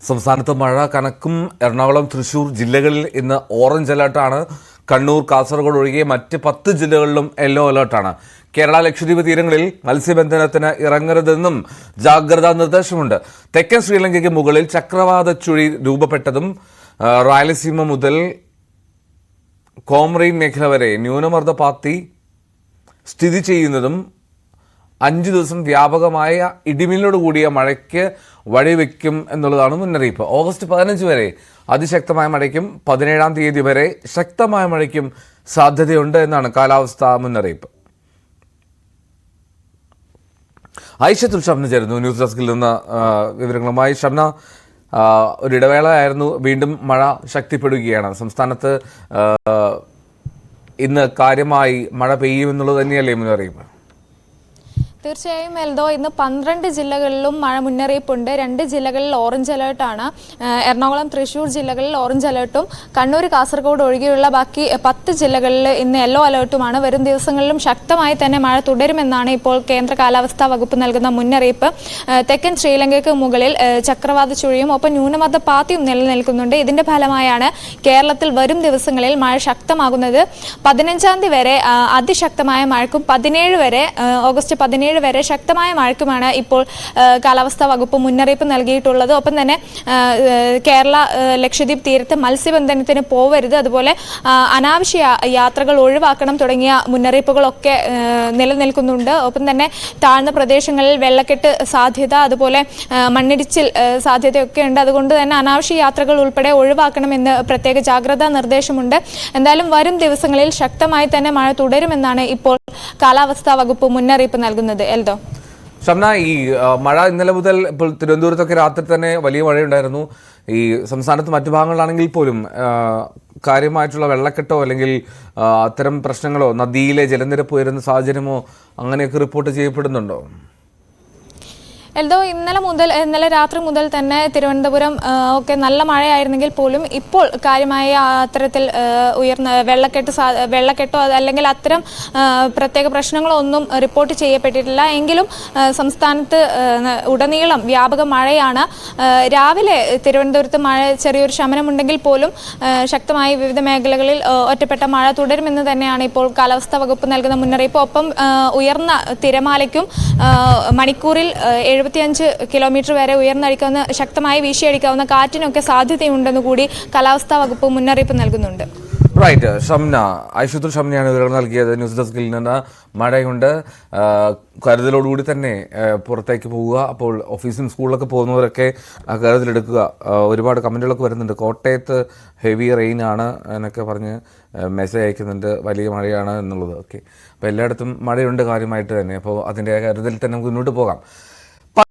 സംസ്ഥാനത്ത് മഴ കനക്കും. എറണാകുളം, തൃശൂർ ജില്ലകളിൽ ഇന്ന് ഓറഞ്ച് അലർട്ടാണ്. കണ്ണൂർ, കാസർഗോഡ് ഒഴികെ മറ്റ് 10 ജില്ലകളിലും യെല്ലോ അലർട്ടാണ്. കേരള, ലക്ഷദ്വീപ് തീരങ്ങളിൽ മത്സ്യബന്ധനത്തിന് ഇറങ്ങരുതെന്നും ജാഗ്രതാ നിർദ്ദേശമുണ്ട്. തെക്കൻ ശ്രീലങ്കയ്ക്ക് മുകളിൽ ചക്രവാത ചുഴി രൂപപ്പെട്ടതും റായലസീമ മുതൽ കോമറൈൻ മേഖല വരെ ന്യൂനമർദ്ദപാത്തി സ്ഥിതി ചെയ്യുന്നതും 5 ദിവസം വ്യാപകമായ ഇടിമിന്നലോട് കൂടിയ മഴയ്ക്ക് വഴിവെക്കും എന്നുള്ളതാണ് മുന്നറിയിപ്പ്. ഓഗസ്റ്റ് 15 വരെ അതിശക്തമായ മഴയ്ക്കും 17-ാം തീയതി വരെ ശക്തമായ മഴയ്ക്കും സാധ്യതയുണ്ട് എന്നാണ് കാലാവസ്ഥാ മുന്നറിയിപ്പ്. ഐഷത്തുൽ ഷംന ചേരുന്നു ന്യൂസ് ഡെസ്കിൽ നിന്ന് വിവരങ്ങളുമായി. ഷംന, ഒരിടവേളയായിരുന്നു, വീണ്ടും മഴ ശക്തിപ്പെടുകയാണ്. സംസ്ഥാനത്ത് ഇന്ന് കാര്യമായി മഴ പെയ്യുമെന്നുള്ളത് തന്നെയല്ലേ മുന്നറിയിപ്പ്? തീർച്ചയായും എൽദോ, ഇന്ന് 12 ജില്ലകളിലും മഴ മുന്നറിയിപ്പുണ്ട്. 2 ജില്ലകളിൽ ഓറഞ്ച് അലേർട്ടാണ്. എറണാകുളം, തൃശൂർ ജില്ലകളിൽ ഓറഞ്ച് അലേർട്ടും കണ്ണൂർ, കാസർഗോഡ് ഒഴികെയുള്ള ബാക്കി 10 ജില്ലകളിൽ ഇന്ന് യെല്ലോ അലേർട്ടുമാണ്. വരും ദിവസങ്ങളിലും ശക്തമായി തന്നെ മഴ തുടരുമെന്നാണ് ഇപ്പോൾ കേന്ദ്ര കാലാവസ്ഥാ വകുപ്പ് നൽകുന്ന മുന്നറിയിപ്പ്. തെക്കൻ ശ്രീലങ്കയ്ക്ക് മുകളിൽ ചക്രവാത ചുഴിയും ഒപ്പം ന്യൂനമർദ്ദപാത്തിയും നിലനിൽക്കുന്നുണ്ട്. ഇതിന്റെ ഫലമായാണ് കേരളത്തിൽ വരും ദിവസങ്ങളിൽ മഴ ശക്തമാകുന്നത്. 15-ാം തീയതി വരെ അതിശക്തമായ മഴക്കും ഓഗസ്റ്റ് 17 വരെ ശക്തമായ മഴയ്ക്കുമാണ് ഇപ്പോൾ കാലാവസ്ഥാ വകുപ്പ് മുന്നറിയിപ്പ് നൽകിയിട്ടുള്ളത്. ഒപ്പം തന്നെ കേരള, ലക്ഷദ്വീപ് തീരത്ത് മത്സ്യബന്ധനത്തിന് പോവരുത്, അതുപോലെ അനാവശ്യ യാത്രകൾ ഒഴിവാക്കണം തുടങ്ങിയ മുന്നറിയിപ്പുകളൊക്കെ നിലനിൽക്കുന്നുണ്ട്. ഒപ്പം തന്നെ താഴ്ന്ന പ്രദേശങ്ങളിൽ വെള്ളക്കെട്ട് സാധ്യത, അതുപോലെ മണ്ണിടിച്ചിൽ സാധ്യതയൊക്കെ ഉണ്ട്. അതുകൊണ്ട് തന്നെ അനാവശ്യ യാത്രകൾ ഉൾപ്പെടെ ഒഴിവാക്കണമെന്ന് പ്രത്യേക ജാഗ്രതാ നിർദ്ദേശമുണ്ട്. എന്തായാലും വരും ദിവസങ്ങളിൽ ശക്തമായി തന്നെ മഴ തുടരുമെന്നാണ് ഇപ്പോൾ കാലാവസ്ഥാ വകുപ്പ് മുന്നറിയിപ്പ് നൽകുന്നത്. എൽദോ, ഷംന, ഈ മഴ ഇന്നലെ മുതൽ ഇപ്പോൾ തിരുവനന്തപുരത്തൊക്കെ രാത്രി തന്നെ വലിയ മഴയുണ്ടായിരുന്നു. ഈ സംസ്ഥാനത്ത് മറ്റു ഭാഗങ്ങളിലാണെങ്കിൽ പോലും കാര്യമായിട്ടുള്ള വെള്ളക്കെട്ടോ അല്ലെങ്കിൽ അത്തരം പ്രശ്നങ്ങളോ, നദിയിലെ ജലനിരപ്പ് ഉയരുന്ന സാഹചര്യമോ അങ്ങനെയൊക്കെ റിപ്പോർട്ട് ചെയ്യപ്പെടുന്നുണ്ടോ? എൽദോ, ഇന്നലെ രാത്രി മുതൽ തന്നെ തിരുവനന്തപുരം ഒക്കെ നല്ല മഴയായിരുന്നെങ്കിൽ പോലും ഇപ്പോൾ കാര്യമായ അത്തരത്തിൽ ഉയർന്ന വെള്ളക്കെട്ടോ അല്ലെങ്കിൽ അത്തരം പ്രത്യേക പ്രശ്നങ്ങളോ ഒന്നും റിപ്പോർട്ട് ചെയ്യപ്പെട്ടിട്ടില്ല. എങ്കിലും സംസ്ഥാനത്ത് ഉടനീളം വ്യാപക മഴയാണ്. രാവിലെ തിരുവനന്തപുരത്ത് മഴ ചെറിയൊരു ശമനമുണ്ടെങ്കിൽ പോലും ശക്തമായി വിവിധ മേഖലകളിൽ ഒറ്റപ്പെട്ട മഴ തുടരുമെന്ന് തന്നെയാണ് ഇപ്പോൾ കാലാവസ്ഥാ വകുപ്പ് നൽകുന്ന മുന്നറിയിപ്പ്. ഒപ്പം ഉയർന്ന തിരമാലയ്ക്കും മണിക്കൂറിൽ 75 കിലോമീറ്റർ വരെ ഉയർന്നടിക്കാവുന്ന, ശക്തമായി വീശിയടിക്കാവുന്ന കാറ്റിനൊക്കെ സാധ്യതയുണ്ടെന്ന് കൂടി കാലാവസ്ഥാ വകുപ്പ് മുന്നറിയിപ്പ് നൽകുന്നുണ്ട്. റൈറ്റ് ഷംന, ഐഷത്തുൽ ഷംനയാണ് വിവരങ്ങൾ നൽകിയത്. ന്യൂസ് ഡെസ്കിൽ നിന്ന്. മഴയുണ്ട്, കരുതലോടുകൂടി തന്നെ പുറത്തേക്ക് പോവുക. അപ്പോൾ ഓഫീസും സ്കൂളിലൊക്കെ പോകുന്നവരൊക്കെ കരുതലെടുക്കുക. ഒരുപാട് കമൻറ്റുകളൊക്കെ വരുന്നുണ്ട്. കോട്ടയത്ത് ഹെവി റെയിൻ ആണ് എന്നൊക്കെ പറഞ്ഞ് മെസ്സേജ് അയക്കുന്നുണ്ട്, വലിയ മഴയാണ് എന്നുള്ളത്. ഓക്കെ, അപ്പോൾ എല്ലായിടത്തും മഴയുണ്ട് കാര്യമായിട്ട് തന്നെ. അപ്പോൾ അതിൻ്റെ കരുതലിൽ തന്നെ നമുക്ക് മുന്നോട്ട് പോകാം.